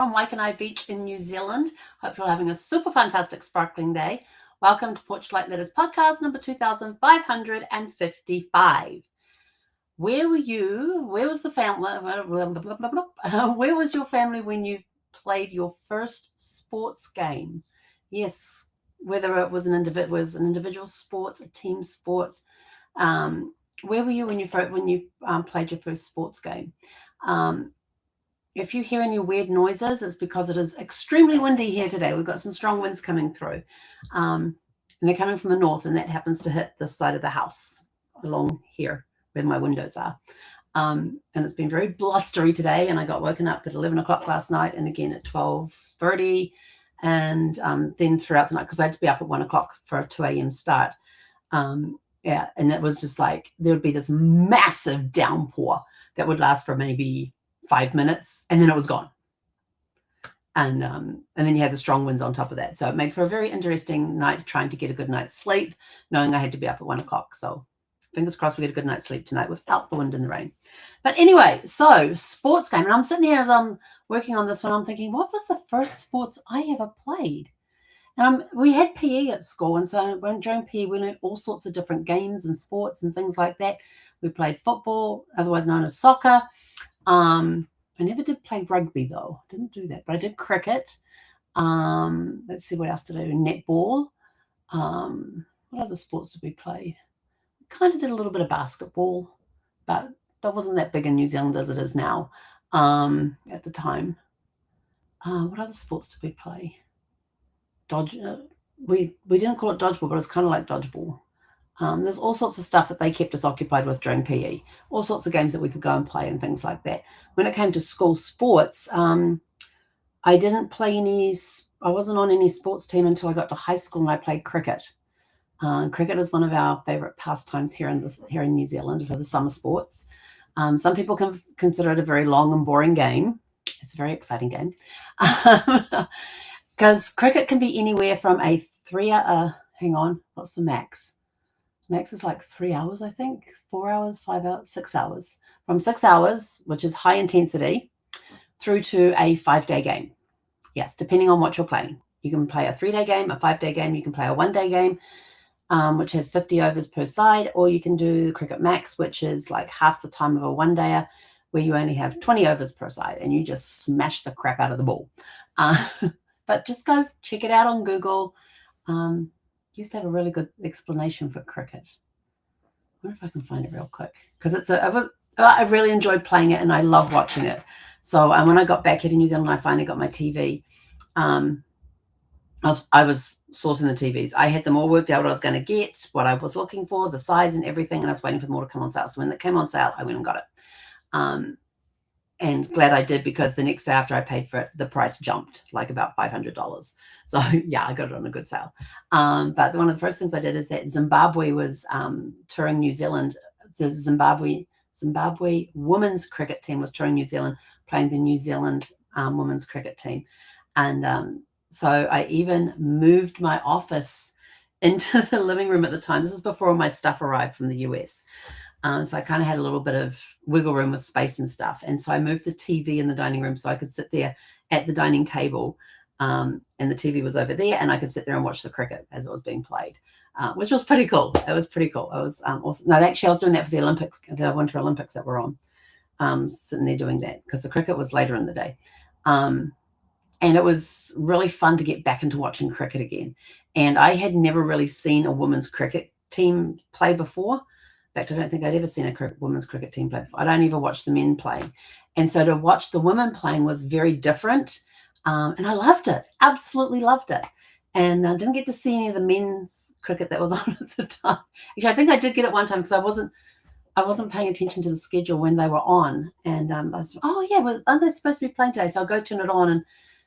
From Waikanae Beach in New Zealand. Hope you're having a super fantastic sparkling day. Welcome to Porchlight Letters podcast number 2555. Where were you? Where was the family? Where was your family when you played your first sports game? Yes, whether it was an individual sports, a team sports. Where were you when you played your first sports game? If you hear any weird noises, it's because it is extremely windy here today. We've got some strong winds coming through. And they're coming from the north, and that happens to hit this side of the house along here where my windows are. And it's been very blustery today, and I got woken up at 11 o'clock last night and again at 12:30, and then throughout the night, because I had to be up at 1 o'clock for a 2 a.m. start. And it was just like there would be this massive downpour that would last for maybe 5 minutes, and then it was gone. And then you had the strong winds on top of that. So it made for a very interesting night trying to get a good night's sleep, knowing I had to be up at 1 o'clock. So fingers crossed we get a good night's sleep tonight without the wind and the rain. But anyway, so sports game. And I'm sitting here as I'm working on this one, I'm thinking, what was the first sports I ever played? And we had PE at school. And so during PE, we learned all sorts of different games and sports and things like that. We played football, otherwise known as soccer. I never did play rugby though. I didn't do that, but I did cricket. Let's see what else to do. Netball. What other sports did we play? We kind of did a little bit of basketball, but that wasn't that big in New Zealand as it is now at the time. What other sports did we play? We didn't call it dodgeball, but it was kind of like dodgeball. There's all sorts of stuff that they kept us occupied with during PE, all sorts of games that we could go and play and things like that. When it came to school sports, I didn't play I wasn't on any sports team until I got to high school, and I played cricket. Cricket is one of our favorite pastimes here in New Zealand for the summer sports. Some people can consider it a very long and boring game. It's a very exciting game because cricket can be anywhere from hang on, what's the max? Max is like 3 hours, I think, 4 hours, 5 hours, 6 hours. From 6 hours, which is high intensity, through to a 5-day game. Yes, depending on what you're playing. You can play a 3-day game, a 5-day game. You can play a 1-day game, which has 50 overs per side, or you can do the cricket max, which is like half the time of a 1-dayer, where you only have 20 overs per side, and you just smash the crap out of the ball. But just go check it out on Google. Used to have a really good explanation for cricket. I wonder if I can find it real quick, because I really enjoyed playing it and I love watching it. So when I got back here to New Zealand, I finally got my TV. I was sourcing the TVs. I had them all worked out what I was going to get, what I was looking for, the size and everything, and I was waiting for them all to come on sale. So when it came on sale, I went and got it. And glad I did, because the next day after I paid for it, the price jumped like about $500. So yeah, I got it on a good sale. But one of the first things I did is that Zimbabwe was touring New Zealand. The Zimbabwe women's cricket team was touring New Zealand, playing the New Zealand women's cricket team. And so I even moved my office into the living room at the time. This is before all my stuff arrived from the US. So I kind of had a little bit of wiggle room with space and stuff. And so I moved the TV in the dining room so I could sit there at the dining table, and the TV was over there, and I could sit there and watch the cricket as it was being played, which was pretty cool. It was pretty cool. It was awesome. No, actually, I was doing that for the Olympics, the Winter Olympics that were on, sitting there doing that, because the cricket was later in the day. And it was really fun to get back into watching cricket again. And I had never really seen a women's cricket team play before. In fact, I don't think I'd ever seen a women's cricket team play before. I don't even watch the men playing. And so to watch the women playing was very different. And I loved it, absolutely loved it. And I didn't get to see any of the men's cricket that was on at the time. Actually, I think I did get it one time, because I wasn't paying attention to the schedule when they were on. And I was, oh yeah, well, aren't they supposed to be playing today? So I'll go turn it on, and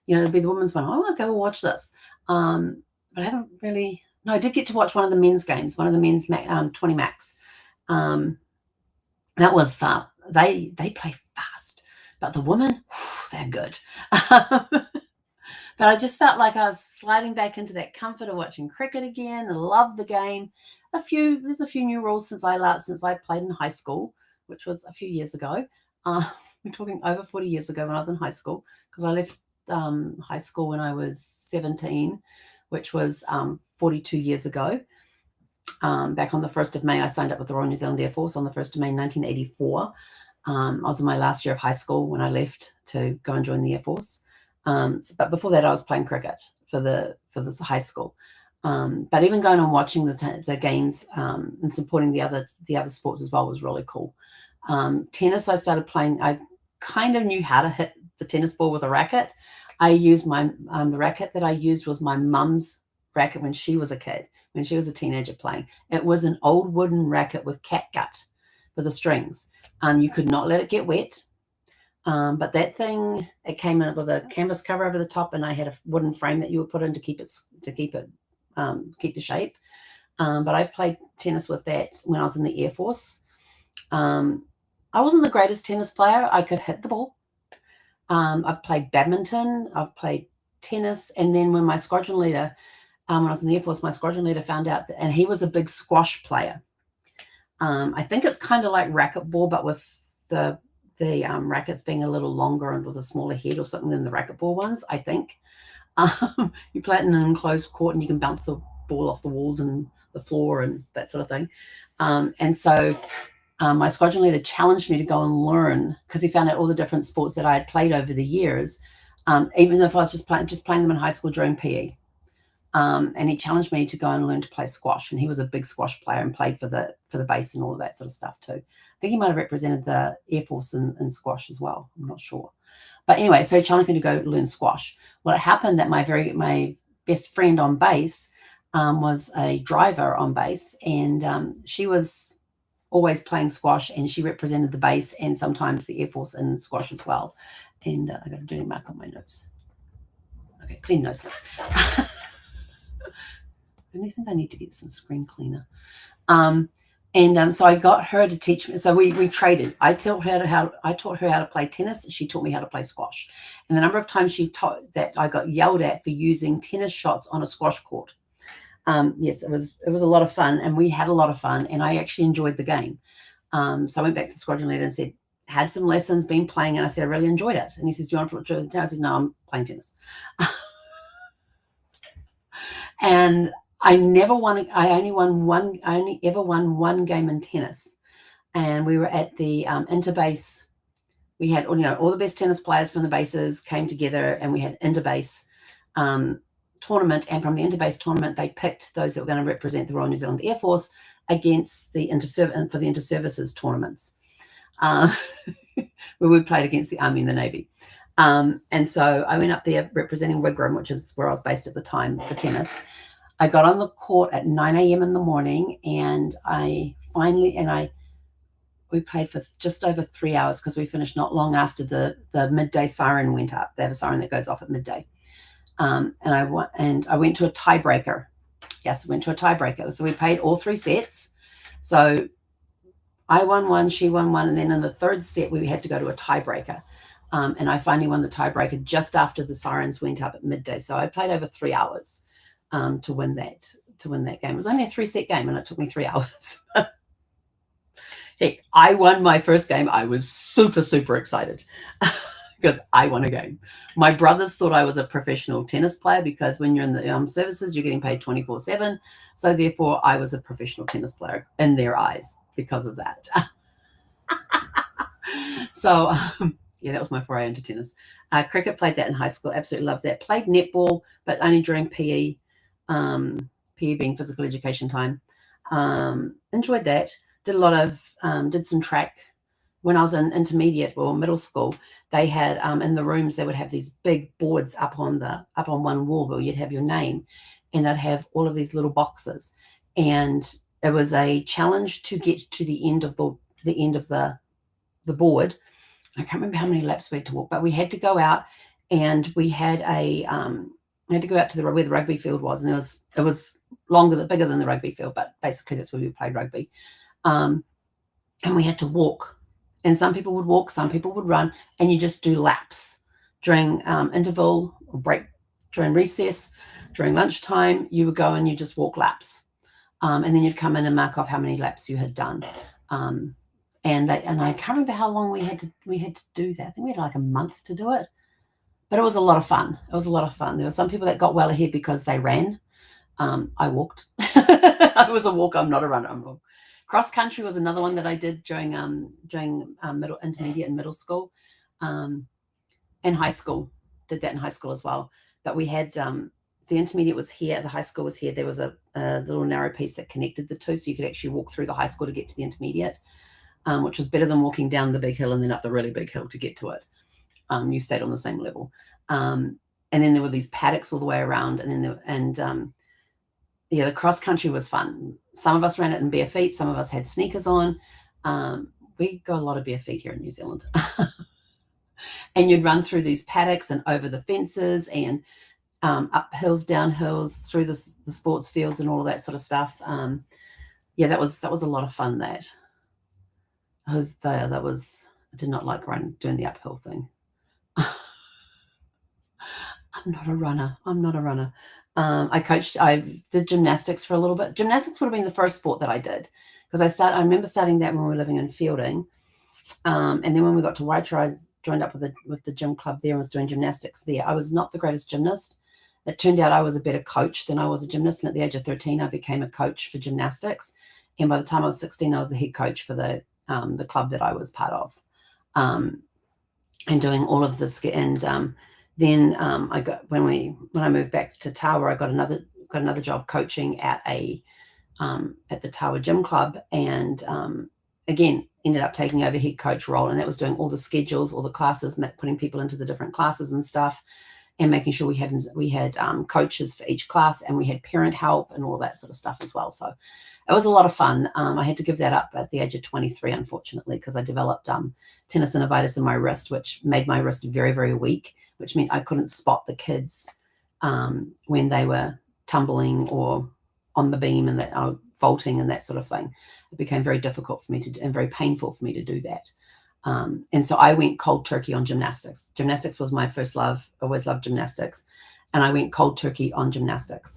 it'll be the women's one. Oh, okay, we'll watch this. But I haven't really. No, I did get to watch one of the men's games, one of the men's 20 max. That was fun. They play fast, but the women, they're good. But I just felt like I was sliding back into that comfort of watching cricket again. I love the game. There's a few new rules since I played in high school, which was a few years ago. We're talking over 40 years ago when I was in high school, because I left high school when I was 17, which was 42 years ago. Back on the 1st of May, I signed up with the Royal New Zealand Air Force on the 1st of May, 1984. I was in my last year of high school when I left to go and join the Air Force. But before that, I was playing cricket for this high school. But even going and watching the games and supporting the other sports as well was really cool. Tennis, I started playing. I kind of knew how to hit the tennis ball with a racket. I used the racket that I used was my mum's racket when she was a kid, when she was a teenager playing. It was an old wooden racket with catgut for the strings. You could not let it get wet. But that thing, it came in with a canvas cover over the top, and I had a wooden frame that you would put in to keep the shape. But I played tennis with that when I was in the Air Force. I wasn't the greatest tennis player. I could hit the ball. I've played badminton. I've played tennis. And then when my squadron leader, when I was in the Air Force, my squadron leader found out and he was a big squash player. I think it's kind of like racquetball, but with the rackets being a little longer and with a smaller head or something than the racquetball ones, I think. You play it in an enclosed court and you can bounce the ball off the walls and the floor and that sort of thing. And so my squadron leader challenged me to go and learn, because he found out all the different sports that I had played over the years, even if I was just playing them in high school during PE. And he challenged me to go and learn to play squash. And he was a big squash player and played for the base and all of that sort of stuff too. I think he might have represented the Air Force in squash as well. I'm not sure. But anyway, so he challenged me to go learn squash. Well, it happened that my best friend on base was a driver on base, and she was always playing squash, and she represented the base and sometimes the Air Force in squash as well. And I got a dirty mark on my nose. Okay, clean nose now. I think I need to get some screen cleaner. So I got her to teach me. So we traded. I taught her how to play tennis. She taught me how to play squash. And the number of times she taught that, I got yelled at for using tennis shots on a squash court. Yes, it was a lot of fun, and we had a lot of fun, and I actually enjoyed the game. So I went back to the squadron leader and said, had some lessons, been playing, and I said, I really enjoyed it. And he says, do you want to put it the I said, no, I'm playing tennis. And I only ever won one game in tennis. And we were at the interbase. We had all the best tennis players from the bases came together, and we had interbase tournament. And from the interbase tournament, they picked those that were going to represent the Royal New Zealand Air Force against the inter-services tournaments, where we played against the Army and the Navy. And so I went up there representing Wigram, which is where I was based at the time, for tennis. I got on the court at 9 a.m. in the morning, and we played for just over 3 hours, because we finished not long after the midday siren went up. They have a siren that goes off at midday. And I went to a tiebreaker. Yes, I went to a tiebreaker. So we played all 3 sets. So I won one, she won one, and then in the third set we had to go to a tiebreaker. And I finally won the tiebreaker just after the sirens went up at midday. So I played over 3 hours to win that game. It was only a 3-set game, and it took me 3 hours. Heck, I won my first game. I was super, super excited because I won a game. My brothers thought I was a professional tennis player, because when you're in the armed services, you're getting paid 24/7. So therefore, I was a professional tennis player in their eyes because of that. So yeah, that was my foray into tennis. Cricket, played that in high school. Absolutely loved that. Played netball, but only during PE. PE being physical education time. Enjoyed that. Did a lot of, did some track. When I was in intermediate or middle school, they had in the rooms, they would have these big boards up on one wall where you'd have your name, and they'd have all of these little boxes. And it was a challenge to get to the end of the board. I can't remember how many laps we had to walk, but we had to go out, and we had to go out to where the rugby field was, and it was bigger than the rugby field, but basically that's where we played rugby. And we had to walk, and some people would walk, some people would run, and you just do laps during interval or break, during recess, during lunchtime. You would go and you just walk laps, and then you'd come in and mark off how many laps you had done. And I can't remember how long we had to do that. I think we had like a month to do it. But it was a lot of fun. It was a lot of fun. There were some people that got well ahead because they ran. I walked. I was a walker. I'm not a runner. Cross country was another one that I did during middle, intermediate, and middle school, and high school. Did that in high school as well. But we had the intermediate was here, the high school was here. There was a little narrow piece that connected the two, so you could actually walk through the high school to get to the intermediate, which was better than walking down the big hill and then up the really big hill to get to it. You stayed on the same level. And then there were these paddocks all the way around, and then yeah, the cross country was fun. Some of us ran it in bare feet. Some of us had sneakers on. We got a lot of bare feet here in New Zealand. And you'd run through these paddocks and over the fences and up hills, down hills, through the sports fields and all of that sort of stuff. Yeah, that was a lot of fun. I did not like doing the uphill thing. I'm not a runner. I did gymnastics for a little bit. Gymnastics would have been the first sport that I did, because I remember starting that when we were living in Fielding. And then when we got to Waitara, I joined up with the gym club there and was doing gymnastics there. I was not the greatest gymnast. It turned out I was a better coach than I was a gymnast. And at the age of 13, I became a coach for gymnastics. And by the time I was 16, I was the head coach for the club that I was part of, and doing all of this. And then I got when I moved back to Tawa, I got another job coaching at the Tawa Gym Club, and again ended up taking over head coach role, and that was doing all the schedules, all the classes, putting people into the different classes and stuff, and making sure we had coaches for each class, and we had parent help and all that sort of stuff as well. So it was a lot of fun. I had to give that up at the age of 23, unfortunately, because I developed tendinitis in my wrist, which made my wrist very, very weak, which meant I couldn't spot the kids when they were tumbling or on the beam and vaulting and that sort of thing. It became very difficult for me and very painful for me to do that. And so I went cold turkey on gymnastics. Gymnastics was my first love. I always loved gymnastics. And I went cold turkey on gymnastics.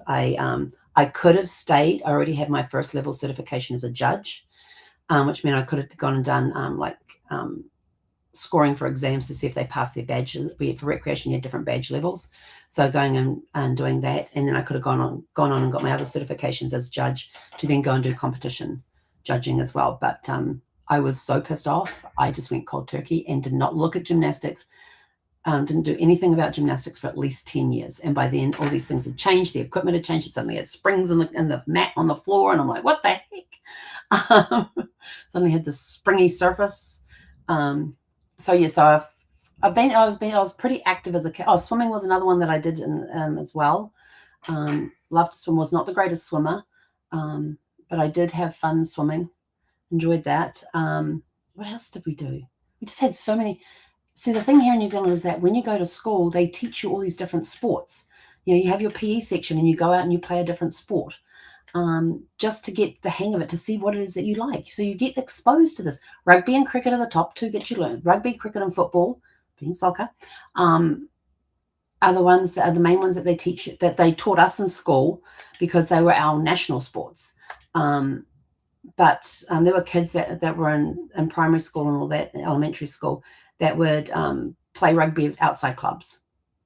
I could have stayed. I already had my first level certification as a judge, which meant I could have gone and done scoring for exams to see if they passed their badges. For recreation, you had different badge levels. So going and doing that, and then I could have gone on and got my other certifications as judge to then go and do competition judging as well. But I was so pissed off. I just went cold turkey and did not look at gymnastics. Didn't do anything about gymnastics for at least 10 years. And by then, all these things had changed. The equipment had changed. It suddenly had springs in the mat on the floor. And I'm like, what the heck? Suddenly had this springy surface. So I was pretty active as a kid. Oh, swimming was another one that I did as well. Loved to swim. Was not the greatest swimmer, but I did have fun swimming. Enjoyed that. What else did we do? We just had so many. See, the thing here in New Zealand is that when you go to school, they teach you all these different sports. You have your PE section and you go out and you play a different sport, just to get the hang of it, to see what it is that you like. So you get exposed to this. Rugby and cricket are the top two that you learn. Rugby, cricket, and football, being soccer, are the main ones that they teach, that they taught us in school, because they were our national sports. But there were kids that were in primary school and all that, elementary school, that would play rugby outside clubs.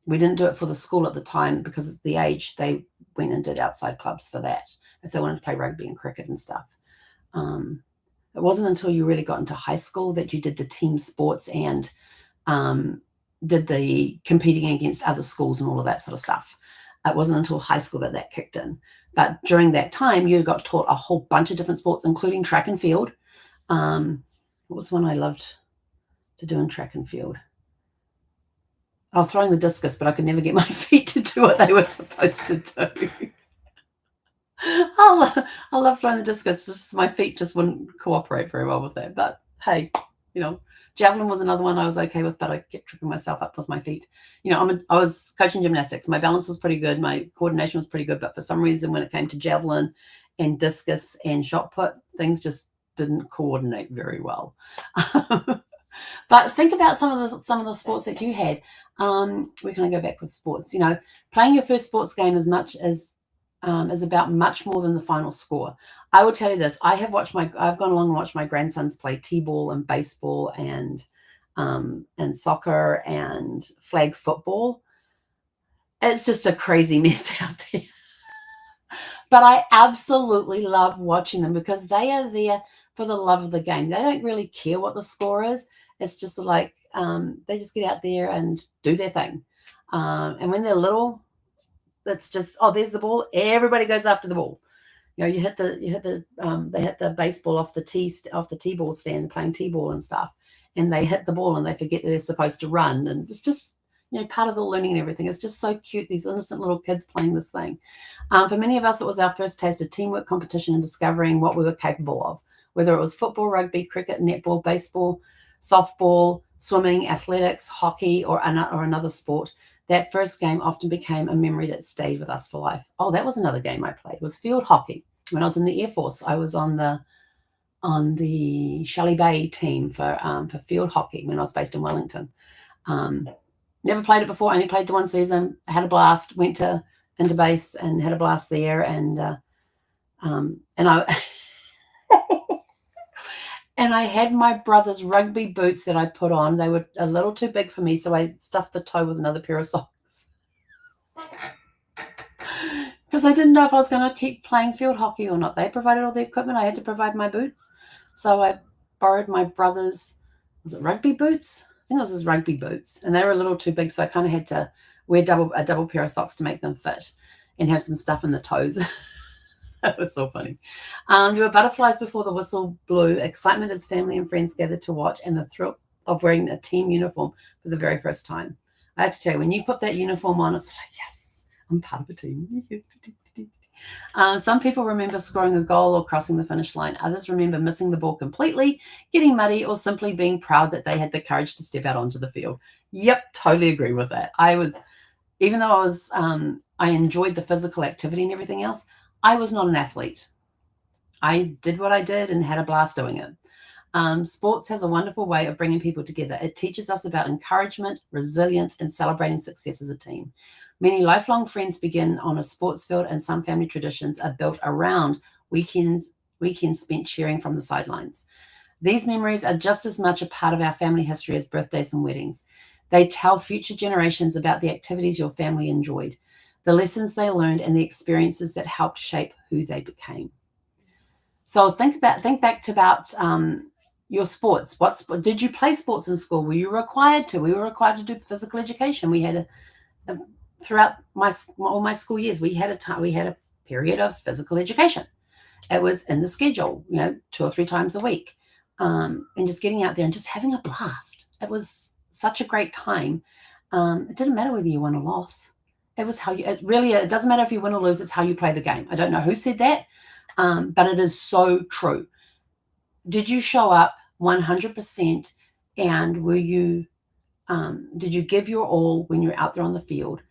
We didn't do it for the school at the time because of the age. They went and did outside clubs for that, if they wanted to play rugby and cricket and stuff. It wasn't until you really got into high school that you did the team sports and did the competing against other schools and all of that sort of stuff. It wasn't until high school that kicked in. But during that time, you got taught a whole bunch of different sports, including track and field. What was the one I loved to do in track and field? I was throwing the discus, but I could never get my feet to do what they were supposed to do. I love throwing the discus. Just my feet just wouldn't cooperate very well with that. But hey, javelin was another one I was okay with, but I kept tripping myself up with my feet. I was coaching gymnastics. My balance was pretty good. My coordination was pretty good. But for some reason, when it came to javelin and discus and shot put, things just didn't coordinate very well. But think about some of the sports that you had. Where can I go back with sports? Playing your first sports game as much as is about much more than the final score. I will tell you this: I've gone along and watched my grandsons play t-ball and baseball and and soccer and flag football. It's just a crazy mess out there. But I absolutely love watching them because they are there for the love of the game. They don't really care what the score is. It's just like they just get out there and do their thing. And when they're little, that's just, oh, there's the ball. Everybody goes after the ball. You know, they hit the baseball off the tee-ball stand, playing tee-ball and stuff, and they hit the ball and they forget that they're supposed to run, and it's just, you know, part of the learning and everything. It's just so cute, these innocent little kids playing this thing. For many of us, it was our first taste of teamwork, competition, and discovering what we were capable of, whether it was football, rugby, cricket, netball, baseball, softball, swimming, athletics, hockey, or another sport. That first game often became a memory that stayed with us for life. Oh, that was another game I played. It was field hockey. When I was in the Air Force, I was on the Shelley Bay team for field hockey when I was based in Wellington. Never played it before. Only played the one season. Had a blast. Went into base and had a blast there. And I and I had my brother's rugby boots that I put on. They were a little too big for me, so I stuffed the toe with another pair of socks. Because I didn't know if I was going to keep playing field hockey or not. They provided all the equipment. I had to provide my boots. So I borrowed my brother's, was it rugby boots? I think it was his rugby boots. And they were a little too big, so I kind of had to wear a double pair of socks to make them fit and have some stuff in the toes. That was so funny. There were butterflies before the whistle blew, excitement as family and friends gathered to watch, and the thrill of wearing a team uniform for the very first time. I have to tell you, when you put that uniform on, it's like, yes, I'm part of a team. Some people remember scoring a goal or crossing the finish line. Others remember missing the ball completely, getting muddy, or simply being proud that they had the courage to step out onto the field. Yep, totally agree with that. Even though I enjoyed the physical activity and everything else, I was not an athlete. I did what I did and had a blast doing it. Sports has a wonderful way of bringing people together. It teaches us about encouragement, resilience, and celebrating success as a team. Many lifelong friends begin on a sports field, and some family traditions are built around weekends spent cheering from the sidelines. These memories are just as much a part of our family history as birthdays and weddings. They tell future generations about the activities your family enjoyed, the lessons they learned, and the experiences that helped shape who they became. So think back to about your sports. Did you play sports in school? Were you required to? We were required to do physical education. We had throughout all my school years, we had a period of physical education. It was in the schedule, 2 or 3 times a week, and just getting out there and just having a blast. It was such a great time. It didn't matter whether you won or lost. It was it doesn't matter if you win or lose. It's how you play the game. I don't know who said that, but it is so true. Did you show up 100%? And did you give your all when you're out there on the field?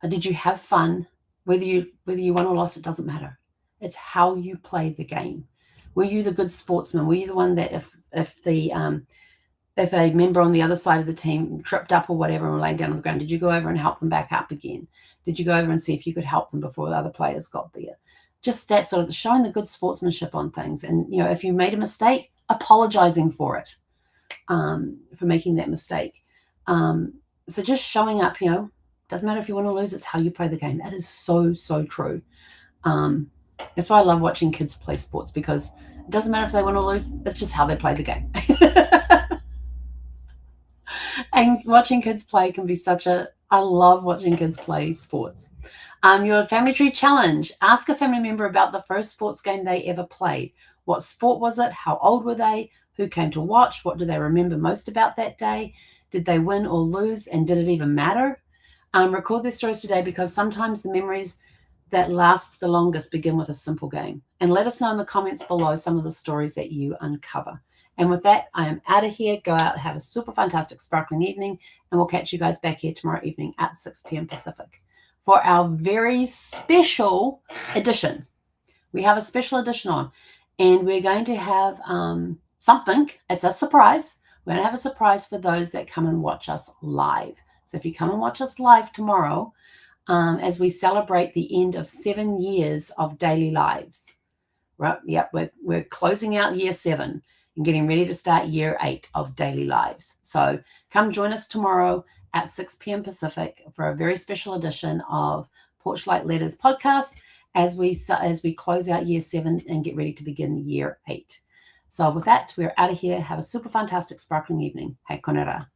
Did you have fun? Whether you won or lost, it doesn't matter. It's how you play the game. Were you the good sportsman? Were you the one that if a member on the other side of the team tripped up or whatever and were laying down on the ground, did you go over and help them back up again? Did you go over and see if you could help them before the other players got there? Just that sort of showing the good sportsmanship on things. And, if you made a mistake, apologizing for it, for making that mistake. So just showing up, doesn't matter if you win or lose, it's how you play the game. That is so, so true. That's why I love watching kids play sports, because it doesn't matter if they win or lose, it's just how they play the game. And watching kids play can be I love watching kids play sports. Your family tree challenge. Ask a family member about the first sports game they ever played. What sport was it? How old were they? Who came to watch? What do they remember most about that day? Did they win or lose? And did it even matter? Record their stories today, because sometimes the memories that last the longest begin with a simple game. And let us know in the comments below some of the stories that you uncover. And with that, I am out of here. Go out and have a super fantastic sparkling evening, and we'll catch you guys back here tomorrow evening at 6 p.m. Pacific for our very special edition. We have a special edition on, and we're going to have something. It's a surprise. We're going to have a surprise for those that come and watch us live. So if you come and watch us live tomorrow, as we celebrate the end of 7 years of daily lives, right? Yep, we're closing out year 7. and getting ready to start year 8 of daily lives. So come join us tomorrow at 6 p.m. Pacific for a very special edition of Porchlight Letters podcast as we close out year 7 and get ready to begin year 8. So with that, we're out of here. Have a super fantastic sparkling evening. Hei konera.